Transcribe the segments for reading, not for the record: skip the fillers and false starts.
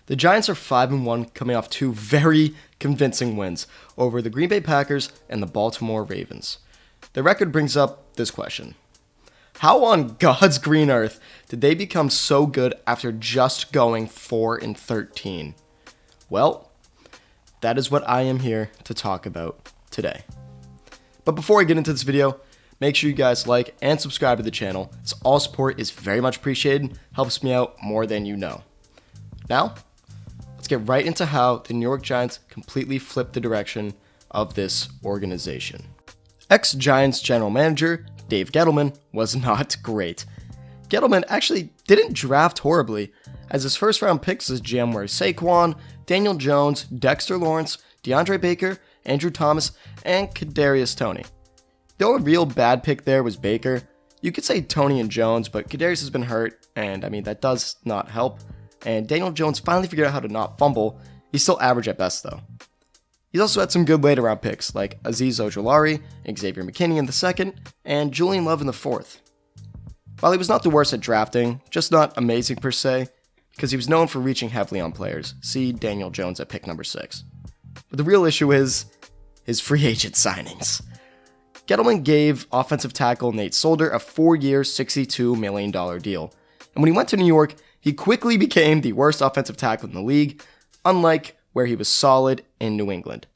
The Giants are 5-1, coming off two very convincing wins over the Green Bay Packers and the Baltimore Ravens. The record brings up this question. How on God's green earth did they become so good after just going 4-13? Well, that is what I am here to talk about today. But before I get into this video, make sure you guys like and subscribe to the channel, as all support is very much appreciated, helps me out more than you know. Now, let's get right into how the New York Giants completely flipped the direction of this organization. Ex-Giants general manager Dave Gettleman was not great. Gettleman actually didn't draft horribly, as his first round picks as GM were Saquon, Daniel Jones, Dexter Lawrence, DeAndre Baker, Andrew Thomas, and Kadarius Toney. The only real bad pick there was Baker. You could say Toney and Jones, but Kadarius has been hurt, and that does not help. And Daniel Jones finally figured out how to not fumble. He's still average at best, though. He's also had some good later round picks, like Azeez Ojulari, Xavier McKinney in the second, and Julian Love in the fourth. While he was not the worst at drafting, just not amazing per se, because he was known for reaching heavily on players. See Daniel Jones at pick number 6. But the real issue is his free agent signings. Gettleman gave offensive tackle Nate Solder a 4-year, $62 million deal. And when he went to New York, he quickly became the worst offensive tackle in the league, unlike where he was solid in New England.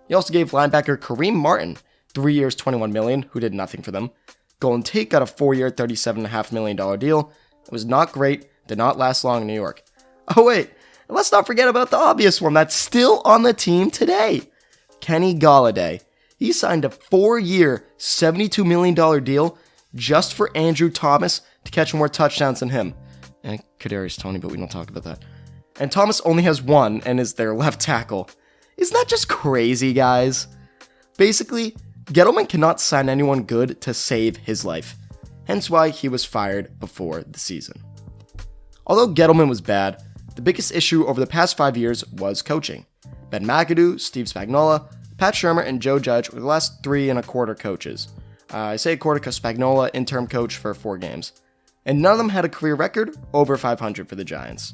He also gave linebacker Kareem Martin 3 years, $21 million, who did nothing for them. Golden Tate got a 4-year, $37.5 million deal. It was not great, did not last long in New York. Oh wait, let's not forget about the obvious one that's still on the team today. Kenny Golladay. He signed a 4-year, $72 million deal just for Andrew Thomas to catch more touchdowns than him. And Kadarius Toney, but we don't talk about that. And Thomas only has one and is their left tackle. Isn't that just crazy, guys? Basically, Gettleman cannot sign anyone good to save his life. Hence why he was fired before the season. Although Gettleman was bad, the biggest issue over the past 5 years was coaching. Ben McAdoo, Steve Spagnuolo, Pat Shurmur, and Joe Judge were the last 3.25 coaches. I say a quarter because Spagnuolo interim coach for 4 games. And none of them had a career record over 500 for the Giants.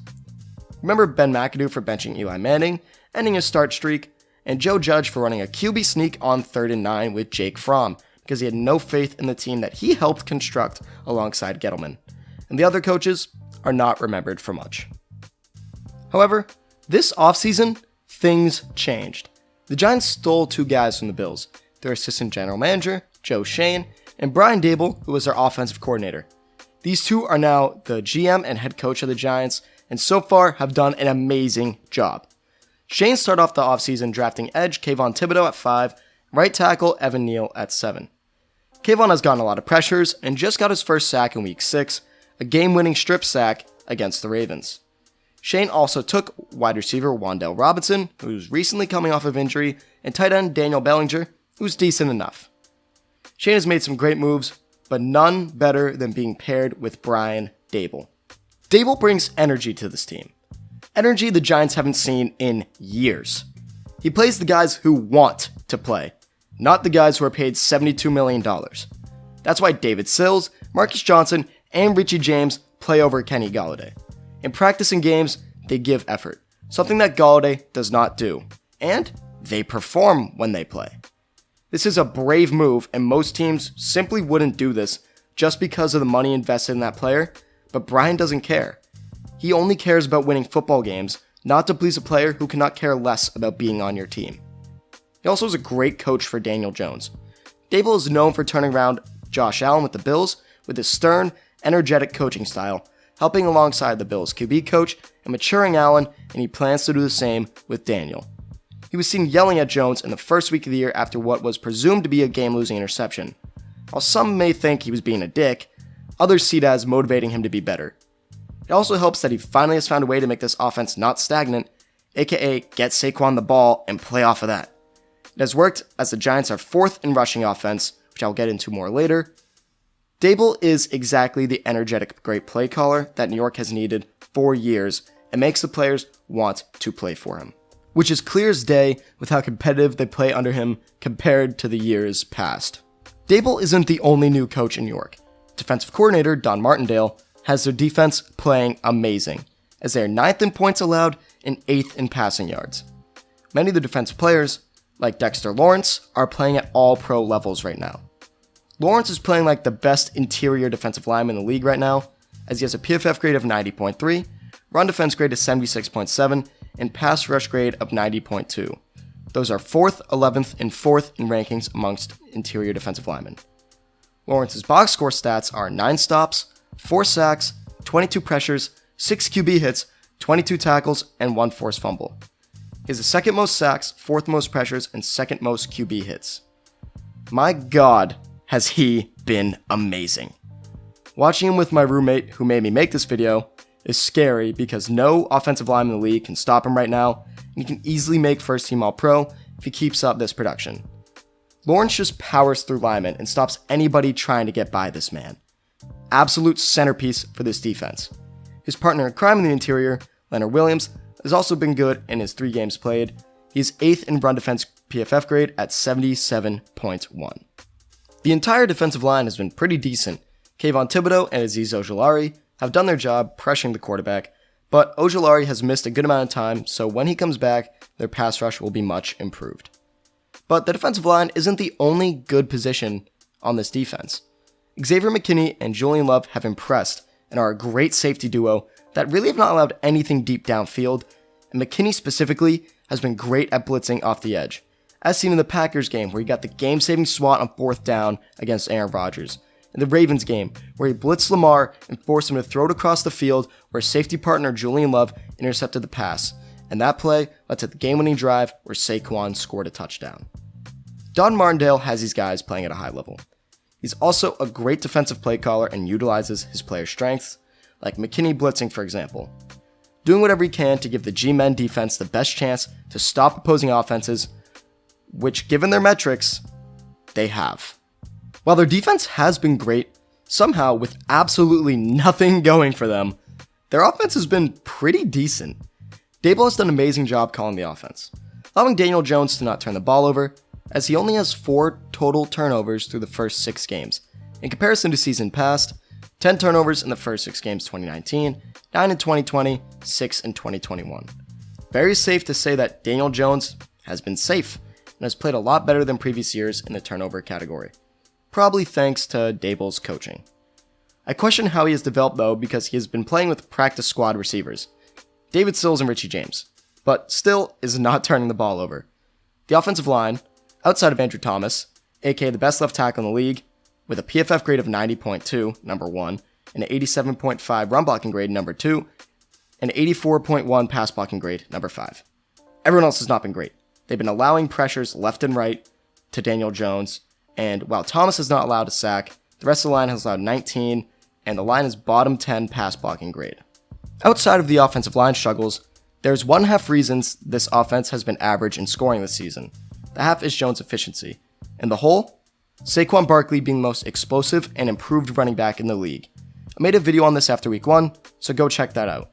Remember Ben McAdoo for benching Eli Manning, ending his start streak, and Joe Judge for running a QB sneak on 3rd and 9 with Jake Fromm, because he had no faith in the team that he helped construct alongside Gettleman. And the other coaches are not remembered for much. However, this offseason, things changed. The Giants stole 2 guys from the Bills, their assistant general manager, Joe Schoen, and Brian Daboll, who was their offensive coordinator. These 2 are now the GM and head coach of the Giants, and so far have done an amazing job. Shane started off the offseason drafting edge Kayvon Thibodeau at 5, right tackle Evan Neal at 7. Kayvon has gotten a lot of pressures and just got his first sack in week 6, a game-winning strip sack against the Ravens. Shane also took wide receiver Wan'Dale Robinson, who's recently coming off of injury, and tight end Daniel Bellinger, who's decent enough. Shane has made some great moves, but none better than being paired with Brian Daboll. Daboll brings energy to this team. Energy the Giants haven't seen in years. He plays the guys who want to play, not the guys who are paid $72 million. That's why David Sills, Marcus Johnson, and Richie James play over Kenny Golladay. In practice and games, they give effort, something that Golladay does not do. And they perform when they play. This is a brave move, and most teams simply wouldn't do this just because of the money invested in that player, but Brian doesn't care. He only cares about winning football games, not to please a player who cannot care less about being on your team. He also is a great coach for Daniel Jones. Daboll is known for turning around Josh Allen with the Bills with his stern, energetic coaching style, helping alongside the Bills' QB coach and maturing Allen, and he plans to do the same with Daniel. He was seen yelling at Jones in the first week of the year after what was presumed to be a game-losing interception. While some may think he was being a dick, others see it as motivating him to be better. It also helps that he finally has found a way to make this offense not stagnant, aka get Saquon the ball and play off of that. It has worked as the Giants are 4th in rushing offense, which I'll get into more later. Daboll is exactly the energetic great play caller that New York has needed for years and makes the players want to play for him, which is clear as day with how competitive they play under him compared to the years past. Daboll isn't the only new coach in New York. Defensive coordinator Don Martindale has their defense playing amazing, as they are 9th in points allowed and 8th in passing yards. Many of the defensive players, like Dexter Lawrence, are playing at all pro levels right now. Lawrence is playing like the best interior defensive lineman in the league right now, as he has a PFF grade of 90.3, run defense grade of 76.7, and pass rush grade of 90.2. Those are 4th, 11th, and 4th in rankings amongst interior defensive linemen. Lawrence's box score stats are 9 stops, 4 sacks, 22 pressures, 6 QB hits, 22 tackles, and 1 forced fumble. He has the 2nd most sacks, 4th most pressures, and 2nd most QB hits. My God, has he been amazing. Watching him with my roommate who made me make this video is scary because no offensive lineman in the league can stop him right now, and he can easily make first team All-Pro if he keeps up this production. Lawrence just powers through linemen and stops anybody trying to get by this man. Absolute centerpiece for this defense. His partner in crime in the interior, Leonard Williams, has also been good in his 3 games played. He's 8th in run defense PFF grade at 77.1. The entire defensive line has been pretty decent. Kayvon Thibodeau and Azeez Ojulari have done their job pressuring the quarterback, but Ojulari has missed a good amount of time, so when he comes back, their pass rush will be much improved. But the defensive line isn't the only good position on this defense. Xavier McKinney and Julian Love have impressed and are a great safety duo that really have not allowed anything deep downfield, and McKinney specifically has been great at blitzing off the edge, as seen in the Packers game where he got the game-saving swat on 4th down against Aaron Rodgers, in the Ravens game where he blitzed Lamar and forced him to throw it across the field where safety partner Julian Love intercepted the pass, and that play led to the game-winning drive where Saquon scored a touchdown. Don Martindale has these guys playing at a high level. He's also a great defensive play caller and utilizes his players' strengths, like McKinney blitzing for example, doing whatever he can to give the G-Men defense the best chance to stop opposing offenses, which given their metrics, they have. While their defense has been great, somehow with absolutely nothing going for them, their offense has been pretty decent. Daboll has done an amazing job calling the offense, allowing Daniel Jones to not turn the ball over, as he only has 4 total turnovers through the first 6 games. In comparison to season past, 10 turnovers in the first 6 games 2019, 9 in 2020, 6 in 2021. Very safe to say that Daniel Jones has been safe and has played a lot better than previous years in the turnover category, probably thanks to Daboll's coaching. I question how he has developed though because he has been playing with practice squad receivers, David Sills and Richie James, but still is not turning the ball over. The offensive line, outside of Andrew Thomas, aka the best left tackle in the league, with a PFF grade of 90.2, number 1, and an 87.5 run blocking grade, number 2, and 84.1 pass blocking grade, number 5. Everyone else has not been great. They've been allowing pressures left and right to Daniel Jones, and while Thomas has not allowed a sack, the rest of the line has allowed 19, and the line is bottom 10 pass blocking grade. Outside of the offensive line struggles, there's 1/2 reasons this offense has been average in scoring this season. The half is Jones' efficiency, and the whole, Saquon Barkley being the most explosive and improved running back in the league. I made a video on this after week 1, so go check that out.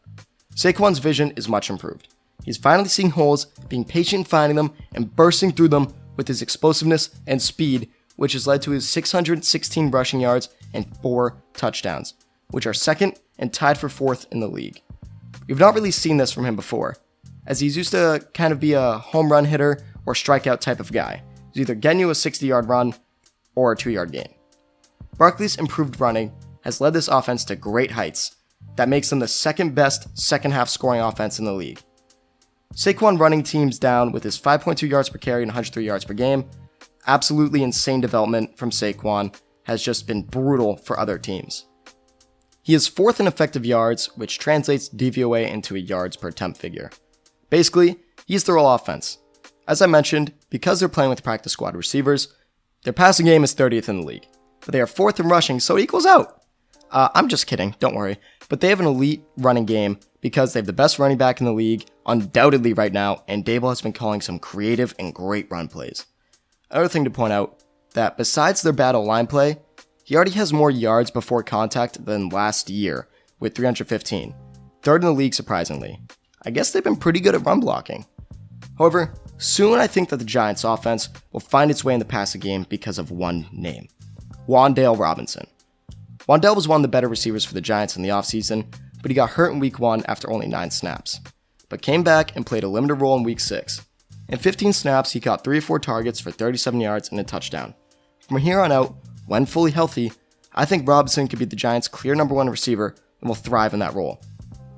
Saquon's vision is much improved. He's finally seeing holes, being patient in finding them, and bursting through them with his explosiveness and speed, which has led to his 616 rushing yards and 4 touchdowns, which are 2nd and tied for 4th in the league. We've not really seen this from him before, as he's used to kind of be a home run hitter or strikeout type of guy. He's either getting you a 60-yard run or a 2-yard gain. Barkley's improved running has led this offense to great heights that makes them the 2nd best second-half scoring offense in the league. Saquon running teams down with his 5.2 yards per carry and 103 yards per game. Absolutely insane development from Saquon has just been brutal for other teams. He is 4th in effective yards, which translates DVOA into a yards per attempt figure. Basically, he's the whole offense. As I mentioned, because they're playing with practice squad receivers, their passing game is 30th in the league, but they are 4th in rushing, so it equals out. I'm just kidding, don't worry, but they have an elite running game because they have the best running back in the league, undoubtedly right now, and Daboll has been calling some creative and great run plays. Another thing to point out, that besides their battle line play, he already has more yards before contact than last year, with 315, 3rd in the league surprisingly. I guess they've been pretty good at run blocking. However, soon I think that the Giants' offense will find its way in the passing game because of one name, Wan'Dale Robinson. Wan'Dale was one of the better receivers for the Giants in the offseason, but he got hurt in week 1 after only 9 snaps. but came back and played a limited role in Week 6. In 15 snaps, he caught 3 or 4 targets for 37 yards and a touchdown. From here on out, when fully healthy, I think Robinson could be the Giants' clear number 1 receiver and will thrive in that role.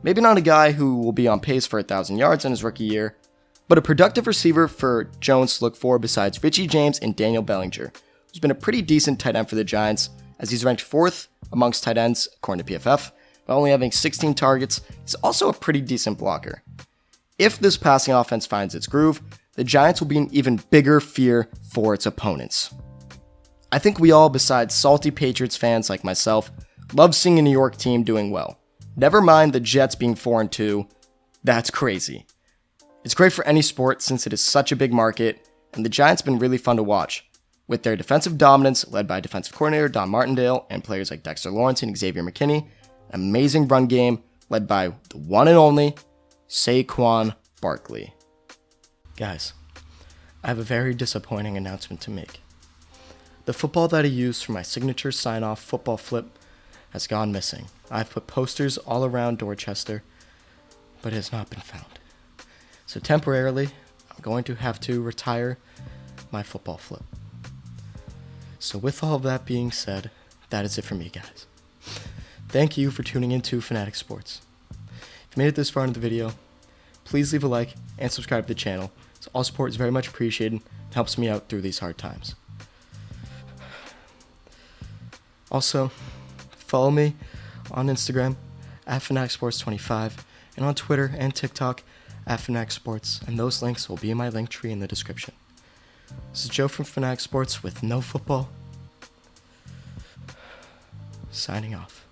Maybe not a guy who will be on pace for 1,000 yards in his rookie year, but a productive receiver for Jones to look for besides Richie James and Daniel Bellinger, who's been a pretty decent tight end for the Giants, as he's ranked 4th amongst tight ends according to PFF, while only having 16 targets. He's also a pretty decent blocker. If this passing offense finds its groove, the Giants will be an even bigger fear for its opponents. I think we all, besides salty Patriots fans like myself, love seeing a New York team doing well. Never mind the Jets being 4-2, that's crazy. It's great for any sport since it is such a big market, and the Giants have been really fun to watch, with their defensive dominance led by defensive coordinator Don Martindale and players like Dexter Lawrence and Xavier McKinney, amazing run game led by the one and only Saquon Barkley. Guys, I have a very disappointing announcement to make. The football that I used for my signature sign-off football flip has gone missing. I've put posters all around Dorchester, but it has not been found. So temporarily, I'm going to have to retire my football flip. So with all of that being said, that is it for me, guys. Thank you for tuning into Fanatic Sports. If you made it this far into the video, please leave a like and subscribe to the channel. So all support is very much appreciated and helps me out through these hard times. Also, follow me on Instagram at FanaticSports25 and on Twitter and TikTok at Fanatic Sports, and those links will be in my link tree in the description. This is Joe from Fanatic Sports with no football, signing off.